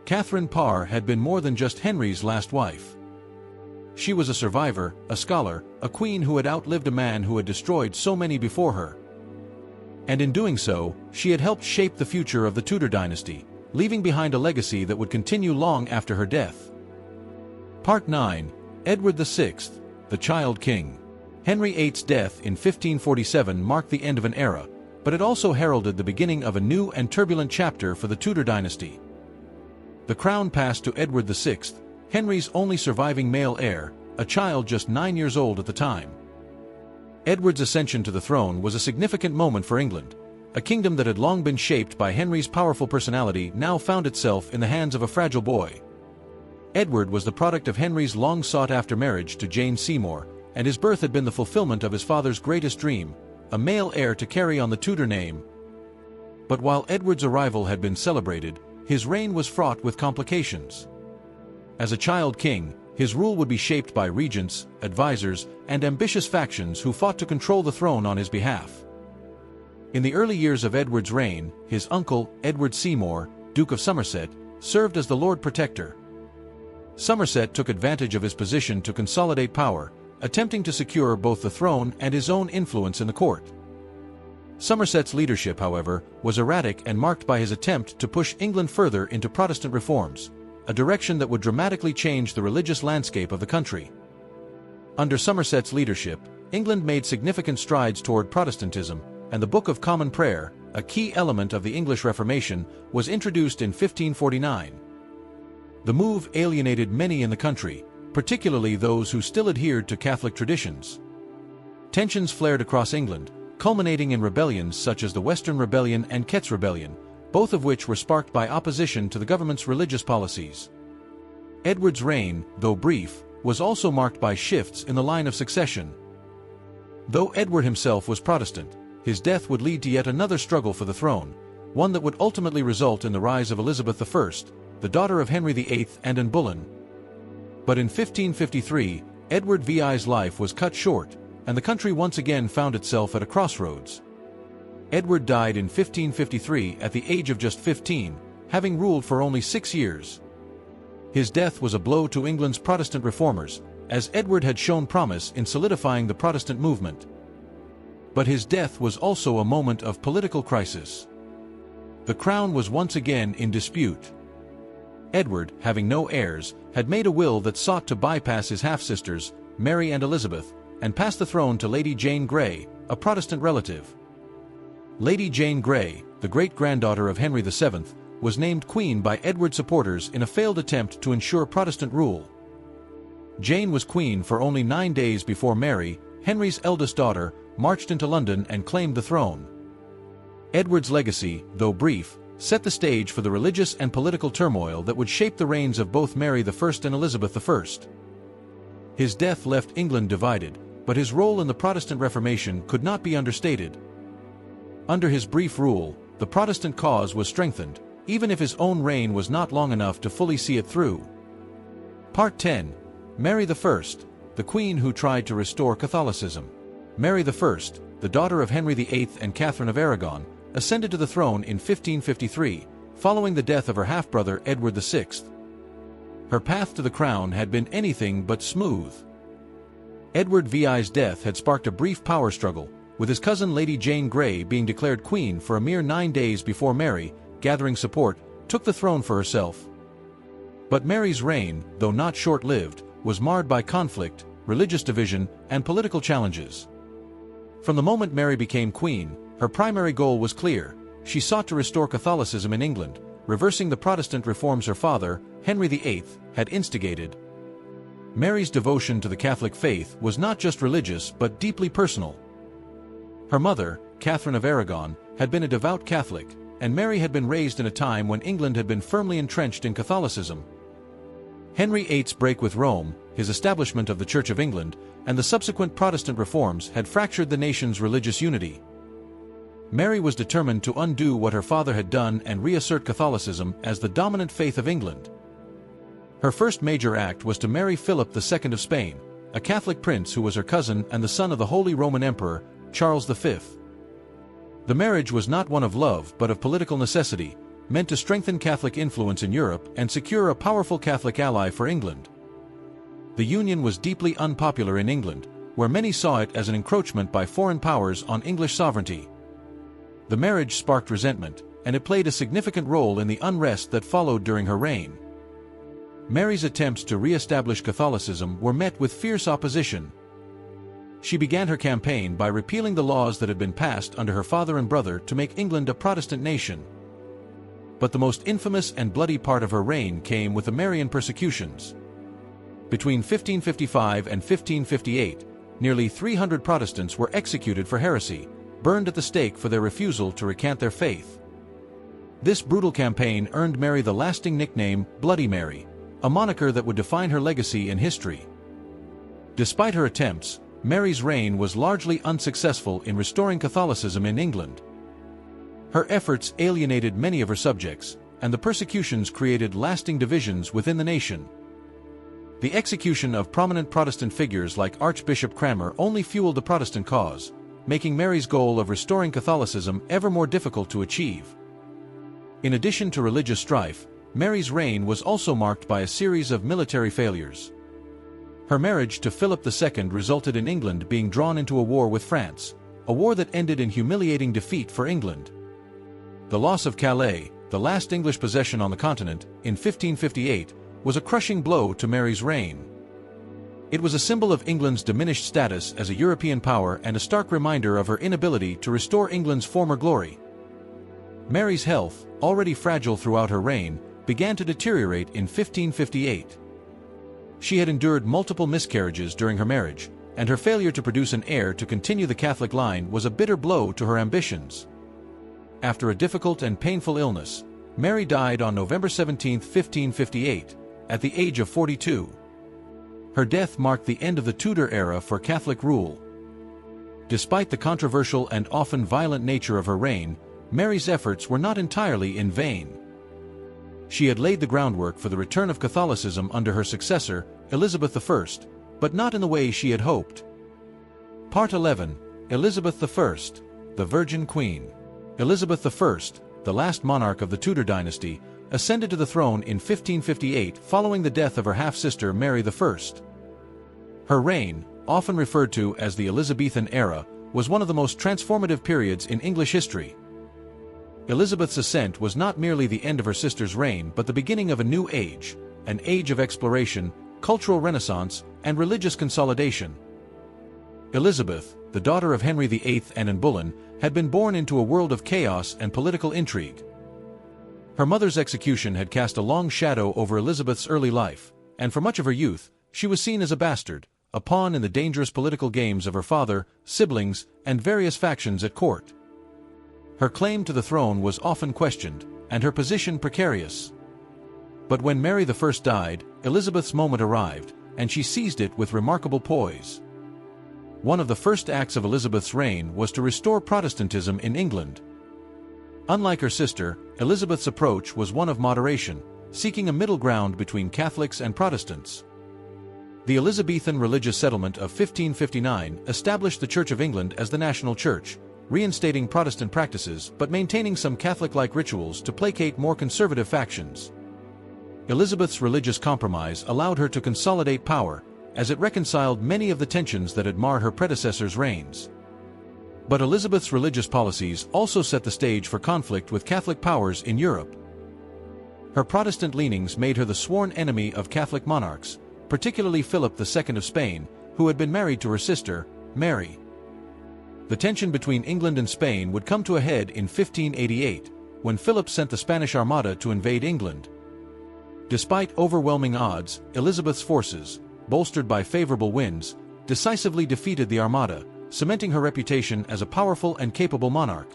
Catherine Parr had been more than just Henry's last wife. She was a survivor, a scholar, a queen who had outlived a man who had destroyed so many before her. And in doing so, she had helped shape the future of the Tudor dynasty, leaving behind a legacy that would continue long after her death. Part 9. Edward VI, the Child King. Henry VIII's death in 1547 marked the end of an era, but it also heralded the beginning of a new and turbulent chapter for the Tudor dynasty. The crown passed to Edward VI, Henry's only surviving male heir, a child just 9 years old at the time. Edward's ascension to the throne was a significant moment for England. A kingdom that had long been shaped by Henry's powerful personality now found itself in the hands of a fragile boy. Edward was the product of Henry's long-sought-after marriage to Jane Seymour, and his birth had been the fulfillment of his father's greatest dream, a male heir to carry on the Tudor name. But while Edward's arrival had been celebrated, his reign was fraught with complications. As a child king, his rule would be shaped by regents, advisors, and ambitious factions who fought to control the throne on his behalf. In the early years of Edward's reign, his uncle, Edward Seymour, Duke of Somerset, served as the Lord Protector. Somerset took advantage of his position to consolidate power, attempting to secure both the throne and his own influence in the court. Somerset's leadership, however, was erratic and marked by his attempt to push England further into Protestant reforms, a direction that would dramatically change the religious landscape of the country. Under Somerset's leadership, England made significant strides toward Protestantism, and the Book of Common Prayer, a key element of the English Reformation, was introduced in 1549. The move alienated many in the country, particularly those who still adhered to Catholic traditions. Tensions flared across England, culminating in rebellions such as the Western Rebellion and Kett's Rebellion, both of which were sparked by opposition to the government's religious policies. Edward's reign, though brief, was also marked by shifts in the line of succession. Though Edward himself was Protestant, his death would lead to yet another struggle for the throne, one that would ultimately result in the rise of Elizabeth I, the daughter of Henry VIII and Anne Boleyn. But in 1553, Edward VI's life was cut short, and the country once again found itself at a crossroads. Edward died in 1553 at the age of just 15, having ruled for only 6 years. His death was a blow to England's Protestant reformers, as Edward had shown promise in solidifying the Protestant movement. But his death was also a moment of political crisis. The crown was once again in dispute. Edward, having no heirs, had made a will that sought to bypass his half-sisters, Mary and Elizabeth, and pass the throne to Lady Jane Grey, a Protestant relative. Lady Jane Grey, the great-granddaughter of Henry VII, was named queen by Edward's supporters in a failed attempt to ensure Protestant rule. Jane was queen for only 9 days before Mary, Henry's eldest daughter, marched into London and claimed the throne. Edward's legacy, though brief, set the stage for the religious and political turmoil that would shape the reigns of both Mary I and Elizabeth I. His death left England divided, but his role in the Protestant Reformation could not be understated. Under his brief rule, the Protestant cause was strengthened, even if his own reign was not long enough to fully see it through. Part 10. Mary I, the Queen who tried to restore Catholicism. Mary I, the daughter of Henry VIII and Catherine of Aragon, ascended to the throne in 1553, following the death of her half-brother Edward VI. Her path to the crown had been anything but smooth. Edward VI's death had sparked a brief power struggle, with his cousin Lady Jane Grey being declared queen for a mere 9 days before Mary, gathering support, took the throne for herself. But Mary's reign, though not short-lived, was marred by conflict, religious division, and political challenges. From the moment Mary became queen, her primary goal was clear. She sought to restore Catholicism in England, reversing the Protestant reforms her father, Henry VIII, had instigated. Mary's devotion to the Catholic faith was not just religious but deeply personal. Her mother, Catherine of Aragon, had been a devout Catholic, and Mary had been raised in a time when England had been firmly entrenched in Catholicism. Henry VIII's break with Rome, his establishment of the Church of England, and the subsequent Protestant reforms had fractured the nation's religious unity. Mary was determined to undo what her father had done and reassert Catholicism as the dominant faith of England. Her first major act was to marry Philip II of Spain, a Catholic prince who was her cousin and the son of the Holy Roman Emperor, Charles V. The marriage was not one of love but of political necessity, meant to strengthen Catholic influence in Europe and secure a powerful Catholic ally for England. The union was deeply unpopular in England, where many saw it as an encroachment by foreign powers on English sovereignty. The marriage sparked resentment, and it played a significant role in the unrest that followed during her reign. Mary's attempts to re-establish Catholicism were met with fierce opposition. She began her campaign by repealing the laws that had been passed under her father and brother to make England a Protestant nation. But the most infamous and bloody part of her reign came with the Marian persecutions. Between 1555 and 1558, nearly 300 Protestants were executed for heresy, burned at the stake for their refusal to recant their faith. This brutal campaign earned Mary the lasting nickname Bloody Mary, a moniker that would define her legacy in history. Despite her attempts, Mary's reign was largely unsuccessful in restoring Catholicism in England. Her efforts alienated many of her subjects, and the persecutions created lasting divisions within the nation. The execution of prominent Protestant figures like Archbishop Cranmer only fueled the Protestant cause, making Mary's goal of restoring Catholicism ever more difficult to achieve. In addition to religious strife, Mary's reign was also marked by a series of military failures. Her marriage to Philip II resulted in England being drawn into a war with France, a war that ended in humiliating defeat for England. The loss of Calais, the last English possession on the continent, in 1558, was a crushing blow to Mary's reign. It was a symbol of England's diminished status as a European power and a stark reminder of her inability to restore England's former glory. Mary's health, already fragile throughout her reign, began to deteriorate in 1558. She had endured multiple miscarriages during her marriage, and her failure to produce an heir to continue the Catholic line was a bitter blow to her ambitions. After a difficult and painful illness, Mary died on November 17, 1558, at the age of 42. Her death marked the end of the Tudor era for Catholic rule. Despite the controversial and often violent nature of her reign, Mary's efforts were not entirely in vain. She had laid the groundwork for the return of Catholicism under her successor, Elizabeth I, but not in the way she had hoped. Part 11. Elizabeth I, the Virgin Queen. Elizabeth I, the last monarch of the Tudor Dynasty, ascended to the throne in 1558 following the death of her half-sister Mary I. Her reign, often referred to as the Elizabethan era, was one of the most transformative periods in English history. Elizabeth's ascent was not merely the end of her sister's reign but the beginning of a new age, an age of exploration, cultural renaissance, and religious consolidation. Elizabeth, the daughter of Henry VIII and Anne Boleyn, had been born into a world of chaos and political intrigue. Her mother's execution had cast a long shadow over Elizabeth's early life, and for much of her youth, she was seen as a bastard, a pawn in the dangerous political games of her father, siblings, and various factions at court. Her claim to the throne was often questioned, and her position precarious. But when Mary I died, Elizabeth's moment arrived, and she seized it with remarkable poise. One of the first acts of Elizabeth's reign was to restore Protestantism in England. Unlike her sister, Elizabeth's approach was one of moderation, seeking a middle ground between Catholics and Protestants. The Elizabethan religious settlement of 1559 established the Church of England as the national church, reinstating Protestant practices but maintaining some Catholic-like rituals to placate more conservative factions. Elizabeth's religious compromise allowed her to consolidate power, as it reconciled many of the tensions that had marred her predecessors' reigns. But Elizabeth's religious policies also set the stage for conflict with Catholic powers in Europe. Her Protestant leanings made her the sworn enemy of Catholic monarchs, particularly Philip II of Spain, who had been married to her sister, Mary. The tension between England and Spain would come to a head in 1588, when Philip sent the Spanish Armada to invade England. Despite overwhelming odds, Elizabeth's forces, bolstered by favorable winds, decisively defeated the Armada, cementing her reputation as a powerful and capable monarch.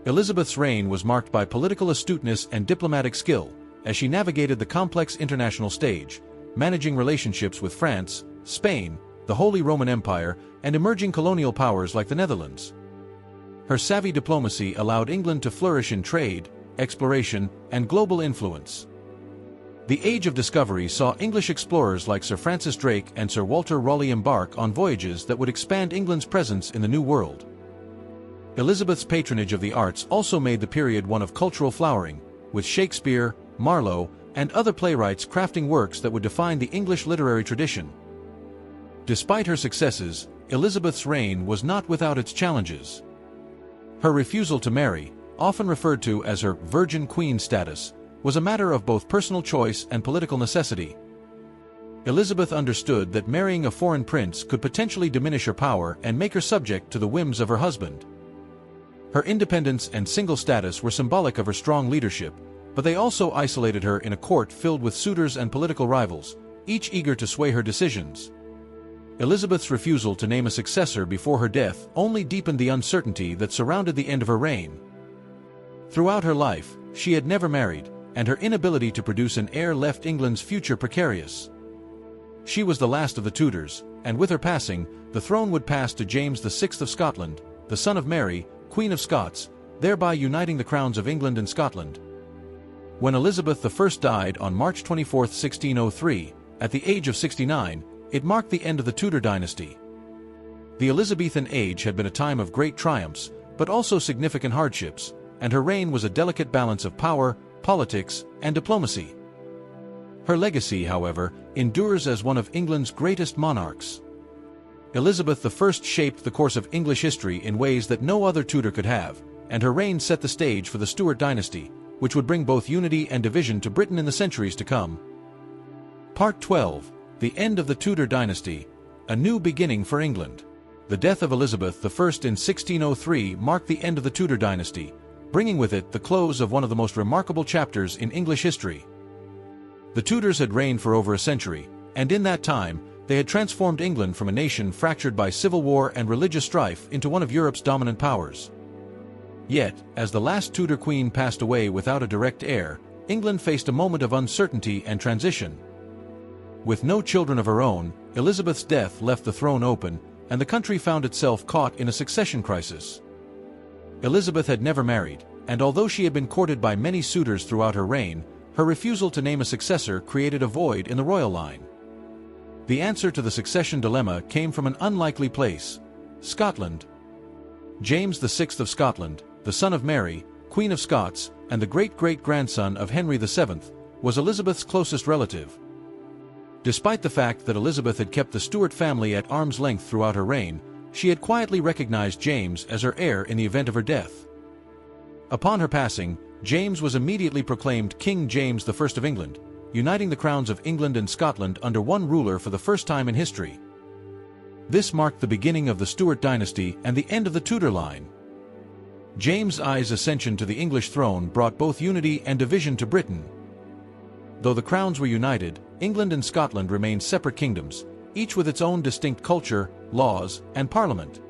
Elizabeth's reign was marked by political astuteness and diplomatic skill, as she navigated the complex international stage, managing relationships with France, Spain, the Holy Roman Empire, and emerging colonial powers like the Netherlands. Her savvy diplomacy allowed England to flourish in trade, exploration, and global influence. The Age of Discovery saw English explorers like Sir Francis Drake and Sir Walter Raleigh embark on voyages that would expand England's presence in the New World. Elizabeth's patronage of the arts also made the period one of cultural flowering, with Shakespeare, Marlowe, and other playwrights crafting works that would define the English literary tradition. Despite her successes, Elizabeth's reign was not without its challenges. Her refusal to marry, often referred to as her Virgin Queen status, was a matter of both personal choice and political necessity. Elizabeth understood that marrying a foreign prince could potentially diminish her power and make her subject to the whims of her husband. Her independence and single status were symbolic of her strong leadership, but they also isolated her in a court filled with suitors and political rivals, each eager to sway her decisions. Elizabeth's refusal to name a successor before her death only deepened the uncertainty that surrounded the end of her reign. Throughout her life, she had never married, and her inability to produce an heir left England's future precarious. She was the last of the Tudors, and with her passing, the throne would pass to James VI of Scotland, the son of Mary, Queen of Scots, thereby uniting the crowns of England and Scotland. When Elizabeth I died on March 24, 1603, at the age of 69, it marked the end of the Tudor dynasty. The Elizabethan age had been a time of great triumphs, but also significant hardships, and her reign was a delicate balance of power, politics, and diplomacy. Her legacy, however, endures as one of England's greatest monarchs. Elizabeth I shaped the course of English history in ways that no other Tudor could have, and her reign set the stage for the Stuart dynasty, which would bring both unity and division to Britain in the centuries to come. Part 12. The End of the Tudor Dynasty, a New Beginning for England. The death of Elizabeth I in 1603 marked the end of the Tudor dynasty, bringing with it the close of one of the most remarkable chapters in English history. The Tudors had reigned for over a century, and in that time, they had transformed England from a nation fractured by civil war and religious strife into one of Europe's dominant powers. Yet, as the last Tudor queen passed away without a direct heir, England faced a moment of uncertainty and transition. With no children of her own, Elizabeth's death left the throne open, and the country found itself caught in a succession crisis. Elizabeth had never married, and although she had been courted by many suitors throughout her reign, her refusal to name a successor created a void in the royal line. The answer to the succession dilemma came from an unlikely place: Scotland. James VI of Scotland, the son of Mary, Queen of Scots, and the great-great-grandson of Henry VII, was Elizabeth's closest relative. Despite the fact that Elizabeth had kept the Stuart family at arm's length throughout her reign, she had quietly recognized James as her heir in the event of her death. Upon her passing, James was immediately proclaimed King James I of England, uniting the crowns of England and Scotland under one ruler for the first time in history. This marked the beginning of the Stuart dynasty and the end of the Tudor line. James I's ascension to the English throne brought both unity and division to Britain. Though the crowns were united, England and Scotland remained separate kingdoms, each with its own distinct culture, laws, and parliament.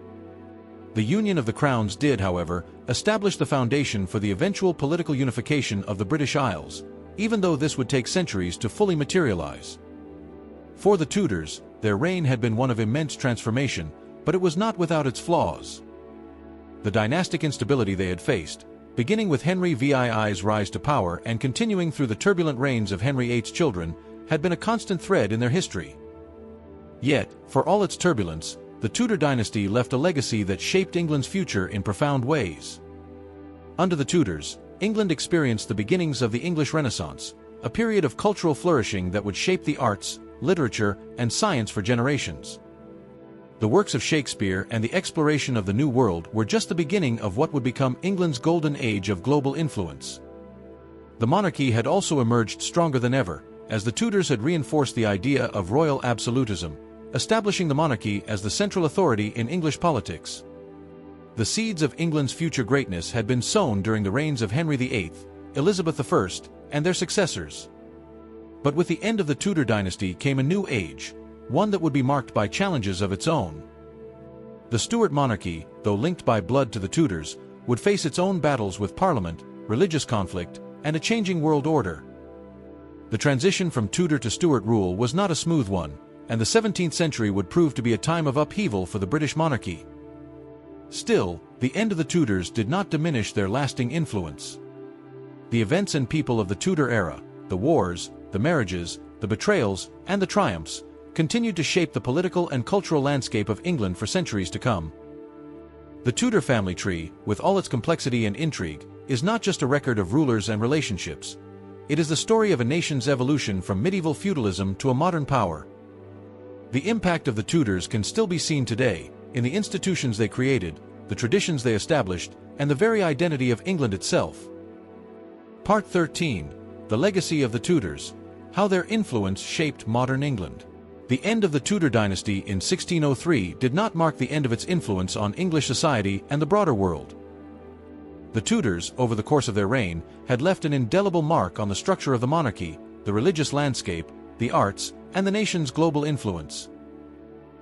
The union of the crowns did, however, establish the foundation for the eventual political unification of the British Isles, even though this would take centuries to fully materialize. For the Tudors, their reign had been one of immense transformation, but it was not without its flaws. The dynastic instability they had faced, beginning with Henry VII's rise to power and continuing through the turbulent reigns of Henry VIII's children, had been a constant thread in their history. Yet, for all its turbulence, the Tudor dynasty left a legacy that shaped England's future in profound ways. Under the Tudors, England experienced the beginnings of the English Renaissance, a period of cultural flourishing that would shape the arts, literature, and science for generations. The works of Shakespeare and the exploration of the New World were just the beginning of what would become England's golden age of global influence. The monarchy had also emerged stronger than ever, as the Tudors had reinforced the idea of royal absolutism, establishing the monarchy as the central authority in English politics. The seeds of England's future greatness had been sown during the reigns of Henry VIII, Elizabeth I, and their successors. But with the end of the Tudor dynasty came a new age, one that would be marked by challenges of its own. The Stuart monarchy, though linked by blood to the Tudors, would face its own battles with Parliament, religious conflict, and a changing world order. The transition from Tudor to Stuart rule was not a smooth one, and the 17th century would prove to be a time of upheaval for the British monarchy. Still, the end of the Tudors did not diminish their lasting influence. The events and people of the Tudor era, the wars, the marriages, the betrayals, and the triumphs, continued to shape the political and cultural landscape of England for centuries to come. The Tudor family tree, with all its complexity and intrigue, is not just a record of rulers and relationships. It is the story of a nation's evolution from medieval feudalism to a modern power. The impact of the Tudors can still be seen today, in the institutions they created, the traditions they established, and the very identity of England itself. Part 13. The Legacy of the Tudors. How their influence shaped modern England. The end of the Tudor dynasty in 1603 did not mark the end of its influence on English society and the broader world. The Tudors, over the course of their reign, had left an indelible mark on the structure of the monarchy, the religious landscape, the arts, and the nation's global influence.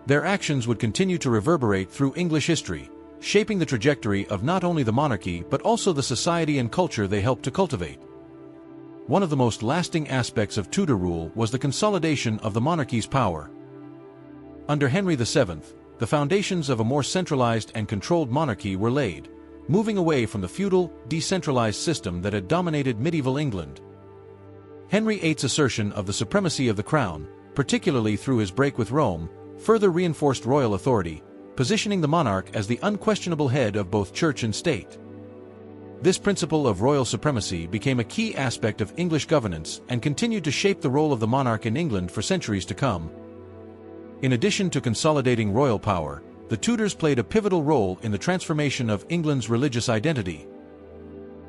Their actions would continue to reverberate through English history, shaping the trajectory of not only the monarchy but also the society and culture they helped to cultivate. One of the most lasting aspects of Tudor rule was the consolidation of the monarchy's power. Under Henry VII, the foundations of a more centralized and controlled monarchy were laid, moving away from the feudal, decentralized system that had dominated medieval England. Henry VIII's assertion of the supremacy of the crown, particularly through his break with Rome, further reinforced royal authority, positioning the monarch as the unquestionable head of both church and state. This principle of royal supremacy became a key aspect of English governance and continued to shape the role of the monarch in England for centuries to come. In addition to consolidating royal power, the Tudors played a pivotal role in the transformation of England's religious identity.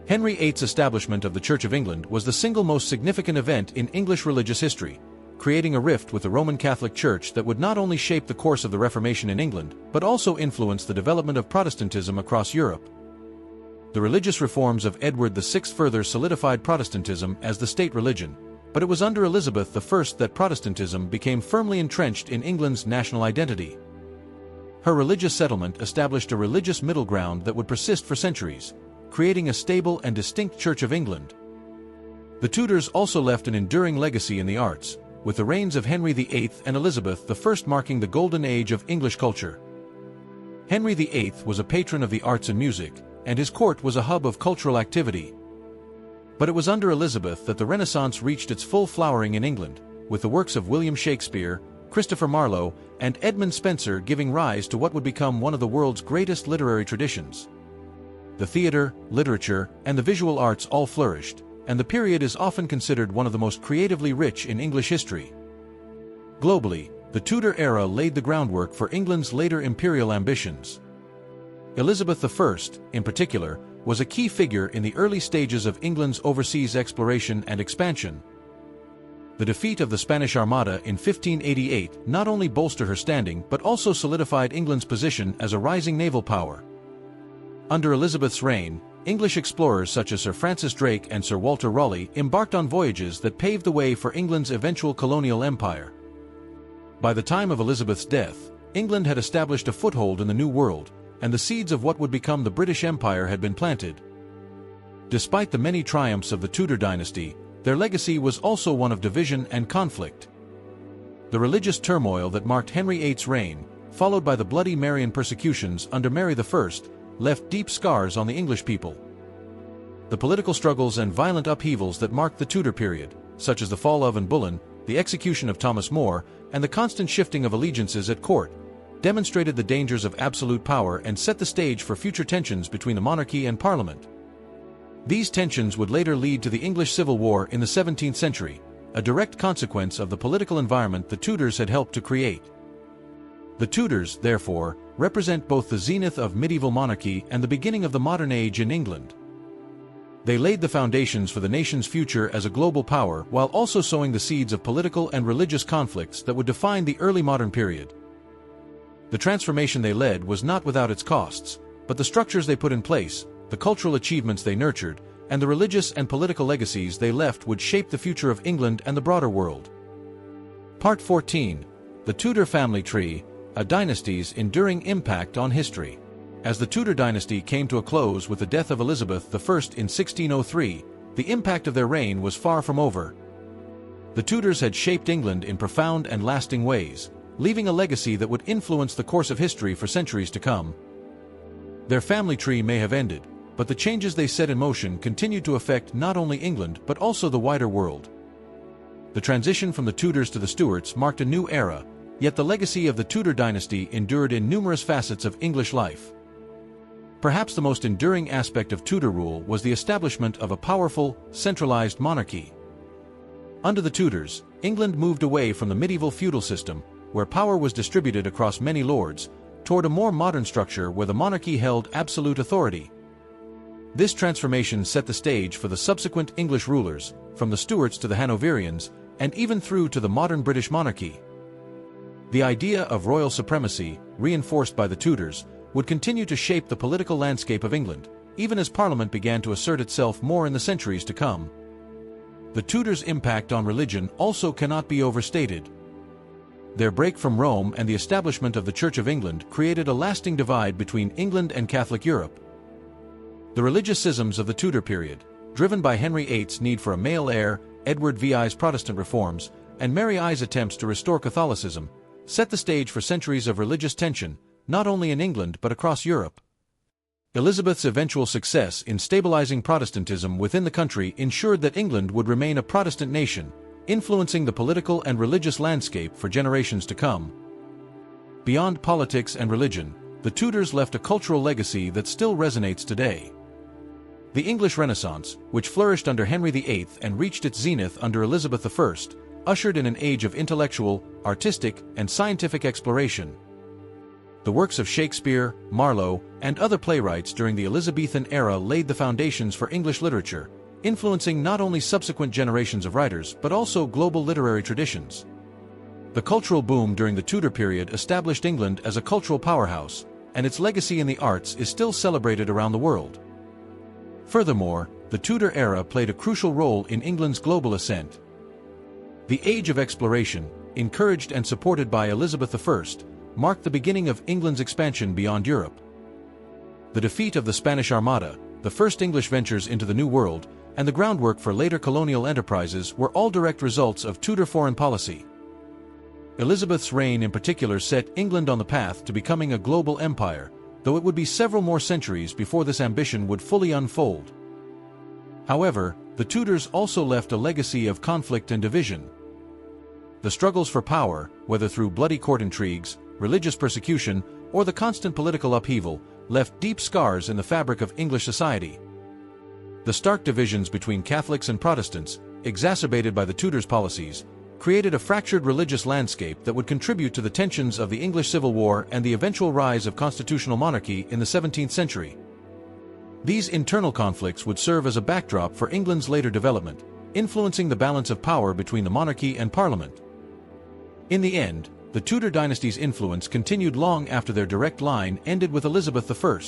Henry VIII's establishment of the Church of England was the single most significant event in English religious history, creating a rift with the Roman Catholic Church that would not only shape the course of the Reformation in England, but also influence the development of Protestantism across Europe. The religious reforms of Edward VI further solidified Protestantism as the state religion, but it was under Elizabeth I that Protestantism became firmly entrenched in England's national identity. Her religious settlement established a religious middle ground that would persist for centuries, creating a stable and distinct Church of England. The Tudors also left an enduring legacy in the arts, with the reigns of Henry VIII and Elizabeth I marking the golden age of English culture. Henry VIII was a patron of the arts and music, and his court was a hub of cultural activity. But it was under Elizabeth that the Renaissance reached its full flowering in England, with the works of William Shakespeare, Christopher Marlowe, and Edmund Spenser giving rise to what would become one of the world's greatest literary traditions. The theater, literature, and the visual arts all flourished, and the period is often considered one of the most creatively rich in English history. Globally, the Tudor era laid the groundwork for England's later imperial ambitions. Elizabeth I, in particular, was a key figure in the early stages of England's overseas exploration and expansion. The defeat of the Spanish Armada in 1588 not only bolstered her standing but also solidified England's position as a rising naval power. Under Elizabeth's reign, English explorers such as Sir Francis Drake and Sir Walter Raleigh embarked on voyages that paved the way for England's eventual colonial empire. By the time of Elizabeth's death, England had established a foothold in the New World, and the seeds of what would become the British Empire had been planted. Despite the many triumphs of the Tudor dynasty, their legacy was also one of division and conflict. The religious turmoil that marked Henry VIII's reign, followed by the Bloody Marian persecutions under Mary I, left deep scars on the English people. The political struggles and violent upheavals that marked the Tudor period, such as the fall of Boleyn, the execution of Thomas More, and the constant shifting of allegiances at court, demonstrated the dangers of absolute power and set the stage for future tensions between the monarchy and Parliament. These tensions would later lead to the English Civil War in the 17th century, a direct consequence of the political environment the Tudors had helped to create. The Tudors, therefore, represent both the zenith of medieval monarchy and the beginning of the modern age in England. They laid the foundations for the nation's future as a global power while also sowing the seeds of political and religious conflicts that would define the early modern period. The transformation they led was not without its costs, but the structures they put in place, the cultural achievements they nurtured, and the religious and political legacies they left would shape the future of England and the broader world. Part 14. The Tudor family tree, a dynasty's enduring impact on history. As the Tudor dynasty came to a close with the death of Elizabeth I in 1603, the impact of their reign was far from over. The Tudors had shaped England in profound and lasting ways, leaving a legacy that would influence the course of history for centuries to come. Their family tree may have ended, but the changes they set in motion continued to affect not only England but also the wider world. The transition from the Tudors to the Stuarts marked a new era, yet the legacy of the Tudor dynasty endured in numerous facets of English life. Perhaps the most enduring aspect of Tudor rule was the establishment of a powerful, centralized monarchy. Under the Tudors, England moved away from the medieval feudal system, where power was distributed across many lords, toward a more modern structure where the monarchy held absolute authority. This transformation set the stage for the subsequent English rulers, from the Stuarts to the Hanoverians, and even through to the modern British monarchy. The idea of royal supremacy, reinforced by the Tudors, would continue to shape the political landscape of England, even as Parliament began to assert itself more in the centuries to come. The Tudors' impact on religion also cannot be overstated. Their break from Rome and the establishment of the Church of England created a lasting divide between England and Catholic Europe. The religious schisms of the Tudor period, driven by Henry VIII's need for a male heir, Edward VI's Protestant reforms, and Mary I's attempts to restore Catholicism, set the stage for centuries of religious tension, not only in England but across Europe. Elizabeth's eventual success in stabilizing Protestantism within the country ensured that England would remain a Protestant nation, influencing the political and religious landscape for generations to come. Beyond politics and religion, the Tudors left a cultural legacy that still resonates today. The English Renaissance, which flourished under Henry VIII and reached its zenith under Elizabeth I, ushered in an age of intellectual, artistic, and scientific exploration. The works of Shakespeare, Marlowe, and other playwrights during the Elizabethan era laid the foundations for English literature, influencing not only subsequent generations of writers but also global literary traditions. The cultural boom during the Tudor period established England as a cultural powerhouse, and its legacy in the arts is still celebrated around the world. Furthermore, the Tudor era played a crucial role in England's global ascent. The Age of Exploration, encouraged and supported by Elizabeth I, marked the beginning of England's expansion beyond Europe. The defeat of the Spanish Armada, the first English ventures into the New World, and the groundwork for later colonial enterprises were all direct results of Tudor foreign policy. Elizabeth's reign in particular set England on the path to becoming a global empire, though it would be several more centuries before this ambition would fully unfold. However, the Tudors also left a legacy of conflict and division. The struggles for power, whether through bloody court intrigues, religious persecution, or the constant political upheaval, left deep scars in the fabric of English society. The stark divisions between Catholics and Protestants, exacerbated by the Tudors' policies, created a fractured religious landscape that would contribute to the tensions of the English Civil War and the eventual rise of constitutional monarchy in the 17th century. These internal conflicts would serve as a backdrop for England's later development, influencing the balance of power between the monarchy and Parliament. In the end, the Tudor dynasty's influence continued long after their direct line ended with Elizabeth I.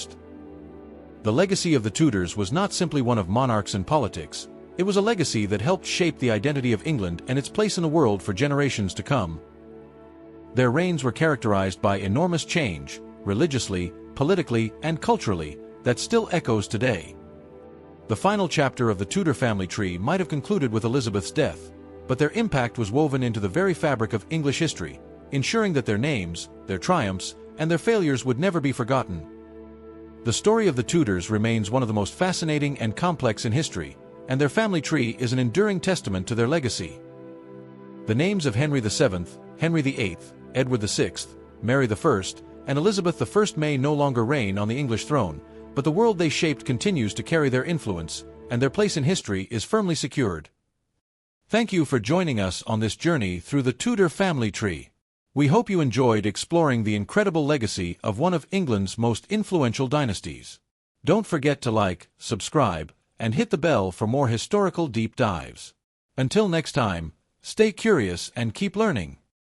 The legacy of the Tudors was not simply one of monarchs and politics. It was a legacy that helped shape the identity of England and its place in the world for generations to come. Their reigns were characterized by enormous change, religiously, politically, and culturally, that still echoes today. The final chapter of the Tudor family tree might have concluded with Elizabeth's death, but their impact was woven into the very fabric of English history, ensuring that their names, their triumphs, and their failures would never be forgotten. The story of the Tudors remains one of the most fascinating and complex in history, and their family tree is an enduring testament to their legacy. The names of Henry VII, Henry VIII, Edward VI, Mary I, and Elizabeth I may no longer reign on the English throne, but the world they shaped continues to carry their influence, and their place in history is firmly secured. Thank you for joining us on this journey through the Tudor family tree. We hope you enjoyed exploring the incredible legacy of one of England's most influential dynasties. Don't forget to like, subscribe, and hit the bell for more historical deep dives. Until next time, stay curious and keep learning.